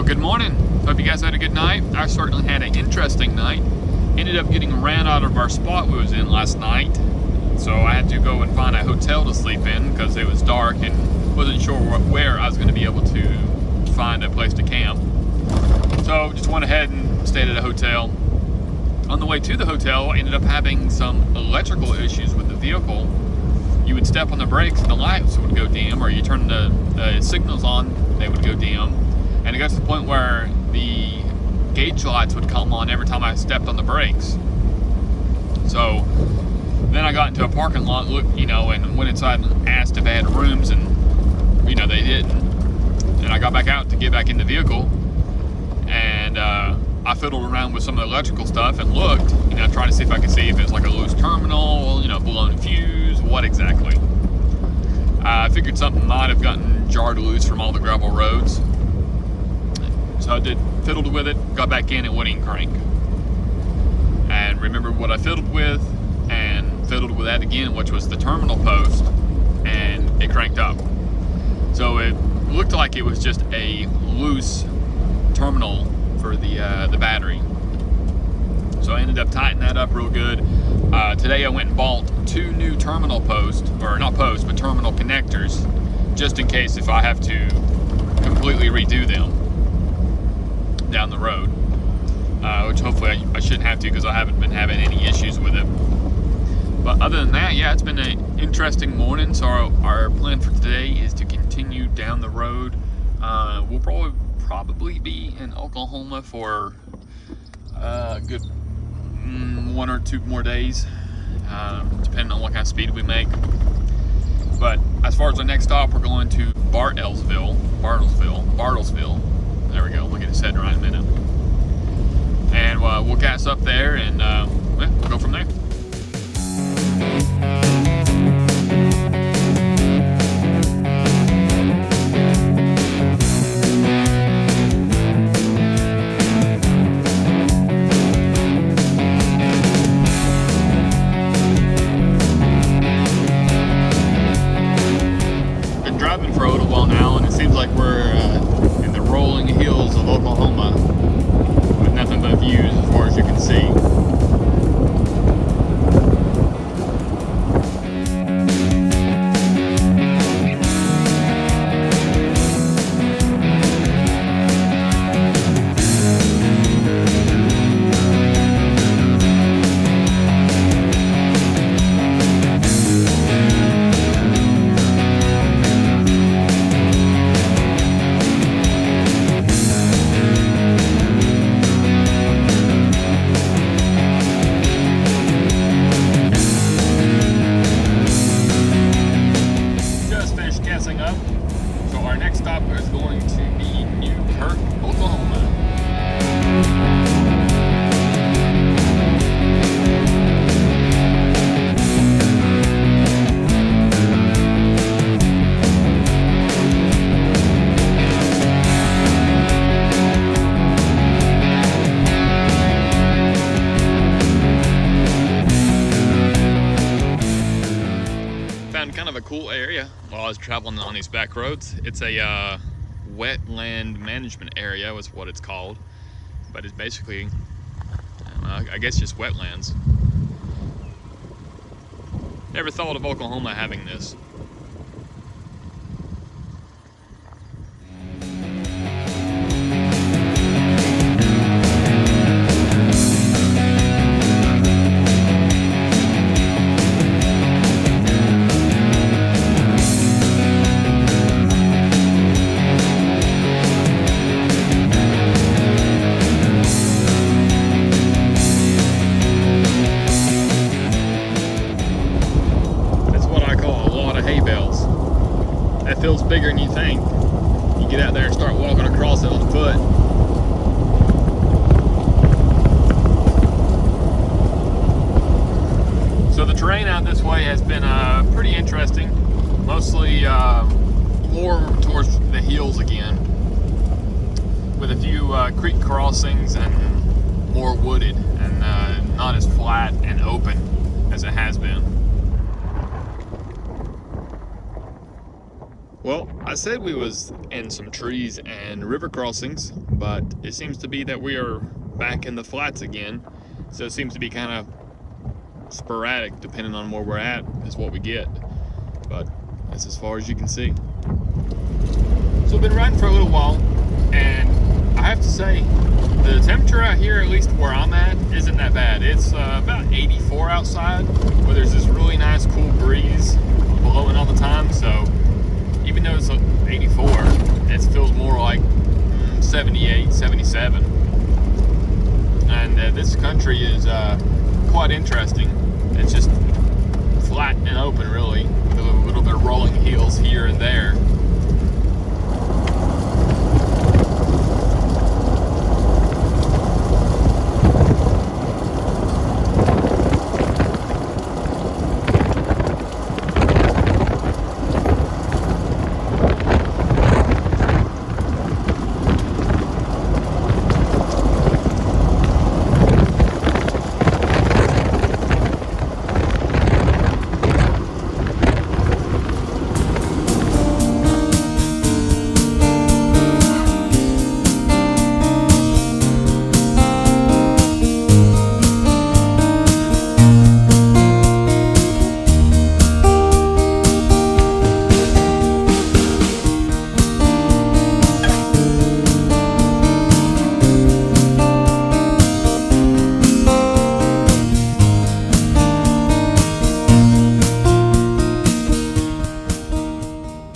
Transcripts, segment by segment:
Good morning. Hope you guys had a good night. I certainly had an interesting night. Ended up getting ran out of our spot we was in last night. So I had to go and find a hotel to sleep in because it was dark and wasn't sure where I was going to be able to find a place to camp. So just went ahead and stayed at a hotel. On the way to the hotel, I ended up having some electrical issues with the vehicle. You would step on the brakes and the lights would go dim, or you turn the signals on, they would go dim. And it got to the point where the gauge lights would come on every time I stepped on the brakes. So then I got into a parking lot, and went inside and asked if they had rooms, and they didn't. And I got back out to get back in the vehicle, and I fiddled around with some of the electrical stuff and looked, trying to see if I could see if it was like a loose terminal, blown fuse, what exactly. I figured something might have gotten jarred loose from all the gravel roads. So I fiddled with it, got back in, it wouldn't crank. And remembered what I fiddled with, and fiddled with that again, which was the terminal post, and it cranked up. So it looked like it was just a loose terminal for the battery. So I ended up tightening that up real good. Today I went and bought 2 new terminal posts, or not posts, but terminal connectors, just in case if I have to completely redo them down the road, which hopefully I shouldn't have to because I haven't been having any issues with it. But other than that, yeah, it's been an interesting morning. So our plan for today is to continue down the road. We'll probably be in Oklahoma for a good 1 or 2 more days, depending on what kind of speed we make. But as far as our next stop, we're going to Bartlesville. There we go. We'll get it set right in a minute. And we'll gas up there, and we'll go from there. Been driving for a little while now, and it seems like we're in the rolling hills of Oklahoma with nothing but views as far as you can see. So our next stop is going to be Newkirk, Oklahoma. Found kind of a cool area while I was traveling on these back roads. It's a wetland management area is what it's called, but it's basically I guess just wetlands. Never thought of Oklahoma having this. That feels bigger than you think. You get out there and start walking across it on foot. So the terrain out this way has been pretty interesting. Mostly more towards the hills again, with a few creek crossings and more wooded and not as flat and open as it has been. Well, I said we was in some trees and river crossings, but it seems to be that we are back in the flats again. So it seems to be kind of sporadic, depending on where we're at, is what we get. But that's as far as you can see. So I've been riding for a little while, and I have to say, the temperature out here, at least where I'm at, isn't that bad. It's about 84 outside, where there's this really nice cool breeze blowing all the time. So even though it's 84, it feels more like 78, 77. And this country is quite interesting. It's just flat and open, really, with a little bit of rolling hills here and there.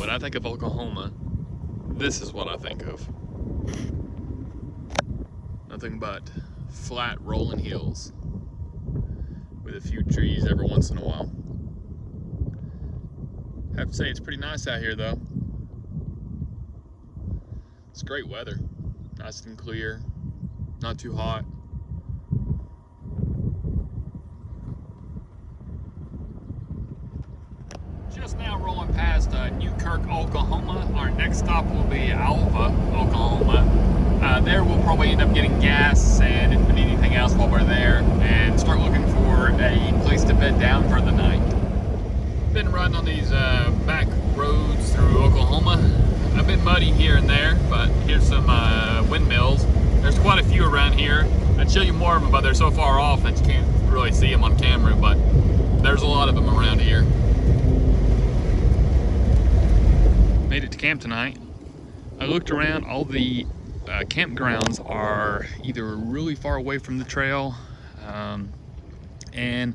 I think of Oklahoma, this is what I think of. Nothing but flat rolling hills with a few trees every once in a while. I have to say it's pretty nice out here though. It's great weather, nice and clear, not too hot. Just now rolling past Newkirk, Oklahoma. Our next stop will be Alva, Oklahoma. There we'll probably end up getting gas, sand, and anything else while we're there, and start looking for a place to bed down for the night. Been running on these back roads through Oklahoma. I've been muddy here and there, but here's some windmills. There's quite a few around here. I'd show you more of them, but they're so far off that you can't really see them on camera, but there's a lot of them around here. Made it to camp tonight. I looked around, all the campgrounds are either really far away from the trail, and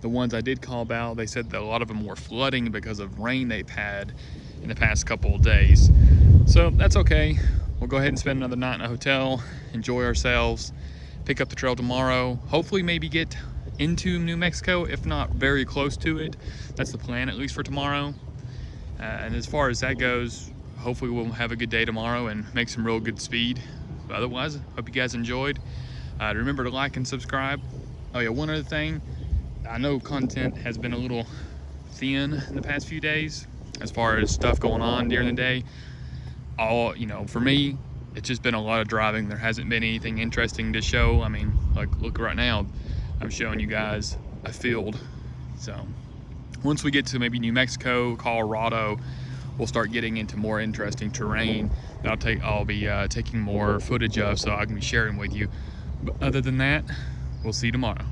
the ones I did call about, they said that a lot of them were flooding because of rain they've had in the past couple of days. So that's okay. We'll go ahead and spend another night in a hotel, enjoy ourselves, pick up the trail tomorrow, hopefully maybe get into New Mexico, if not very close to it. That's the plan, at least for tomorrow. And as far as that goes, hopefully we'll have a good day tomorrow and make some real good speed. But otherwise, hope you guys enjoyed. Remember to like and subscribe. Oh yeah, one other thing. I know content has been a little thin in the past few days as far as stuff going on during the day. For me, it's just been a lot of driving. There hasn't been anything interesting to show. I mean, like, look right now, I'm showing you guys a field. So once we get to maybe New Mexico, Colorado, we'll start getting into more interesting terrain that I'll be taking more footage of, so I can be sharing with you. But other than that, we'll see you tomorrow.